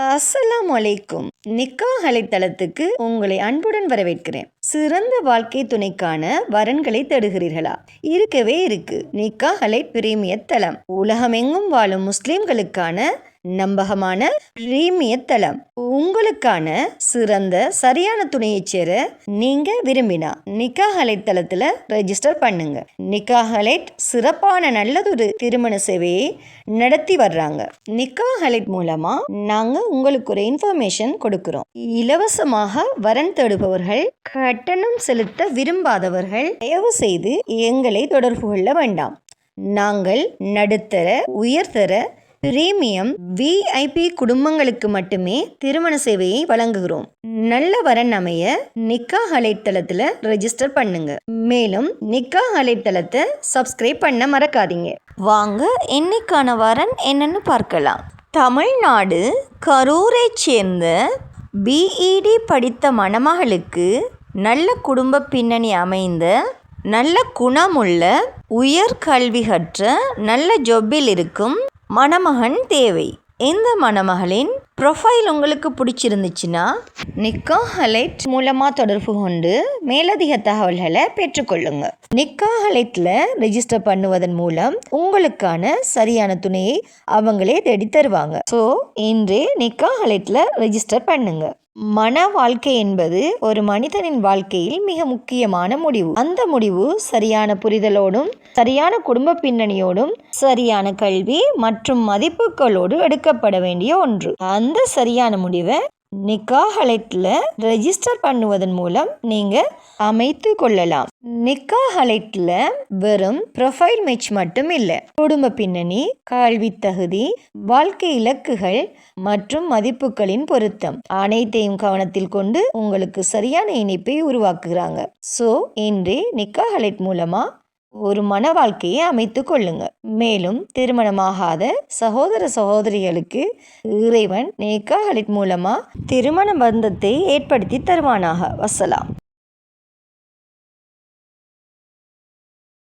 அஸ்ஸலாமு அலைக்கும். நிக்காஹ் அலைத்தளத்துக்கு உங்களை அன்புடன் வரவேற்கிறேன். சிறந்த வாழ்க்கை துணைக்கான வரன்களை தேடுகிறீர்களா? இருக்கவே இருக்கு நிக்காஹ் அலை பிரீமியர் தளம். உலகமெங்கும் வாழும் முஸ்லிம்களுக்கான நம்பகமான பிரீமியர் தளம். உங்களுக்கான சிறந்த சரியான துணையை சேர நீங்க விரும்பினா நிக்காஹ் அலைத்தளத்துல ரெஜிஸ்டர் பண்ணுங்க. நிக்காஹ் அலைட் சிறப்பான நல்லதொரு திருமண சேவையை நடத்தி வர்றாங்க. நிக்காஹ் அலைட் மூலமா நாங்க உங்களுக்கு ஒரு இன்ஃபர்மேஷன் கொடுக்கிறோம். இலவசமாக வரன் தேடுபவர்கள், கட்டணம் செலுத்த விரும்பாதவர்கள் தயவு செய்து எங்களை தொடர்பு கொள்ள வேண்டாம். நாங்கள் நடுத்தர, உயர்தர, பிரீமியம், விஐபி குடும்பங்களுக்கு மட்டுமே திருமண சேவையை வழங்குகிறோம். நல்ல வரன் அமைய நிக்காஹ் அலைத்தளத்துல ரெஜிஸ்டர் பண்ணுங்க. மேலும் நிக்காஹ் அலைத்தளத்தை சப்ஸ்கிரைப் பண்ண மறக்காதீங்க. வாங்க இன்னைக்கான வரன் என்னன்னு பார்க்கலாம். தமிழ்நாடு கரூரை சேர்ந்த பிஇடி படித்த மணமகளுக்கு நல்ல குடும்ப பின்னணி அமைந்த, நல்ல குணமுள்ள, உயர் கல்வி கற்ற, நல்ல ஜொப்பில் இருக்கும் மணமகன் தேவை. இந்த மணமகளின் ப்ரொஃபைல் உங்களுக்கு பிடிச்சிருந்துச்சுன்னா நிக்காஹ் அலைட் மூலமாக தொடர்பு கொண்டு மேலதிக தகவல்களை பெற்றுக்கொள்ளுங்க. நிக்காஹ் அலைட்டில் ரெஜிஸ்டர் பண்ணுவதன் மூலம் உங்களுக்கான சரியான துணையை அவங்களே தேடி தருவாங்க. ஸோ இன்றே நிக்காஹ் அலைட்டில் ரெஜிஸ்டர் பண்ணுங்க. மன வாழ்க்கை என்பது ஒரு மனிதனின் வாழ்க்கையில் மிக முக்கியமான முடிவு. அந்த முடிவு சரியான புரிதலோடும், சரியான குடும்ப பின்னணியோடும், சரியான கல்வி மற்றும் மதிப்புகளோடு எடுக்கப்பட வேண்டிய ஒன்று. அந்த சரியான முடிவை நிக்காஹ் அலைட்ல ரெஜிஸ்டர் பண்ணுவதன் மூலம் நீங்க அமைத்து கொள்ளலாம். நிக்காஹ் அலைட்ல வெறும் ப்ரொஃபைல் மேட்ச் மட்டும் இல்லை, குடும்ப பின்னணி, கல்வி தகுதி, வாழ்க்கை இலக்குகள் மற்றும் மதிப்புகளின் பொருத்தம் அனைத்தையும் கவனத்தில் கொண்டு உங்களுக்கு சரியான இணைப்பை உருவாக்குகிறாங்க. ஸோ இன்றே நிக்காஹ் அலைட் மூலமா ஒரு மன வாழ்க்கையை அமைத்து கொள்ளுங்க. மேலும் திருமணமாகாத சகோதர சகோதரிகளுக்கு இறைவன் நிக்காஹ் அலைட் மூலமா திருமண பந்தத்தை ஏற்படுத்தி தருவானாக. வஸ்ஸலாம்.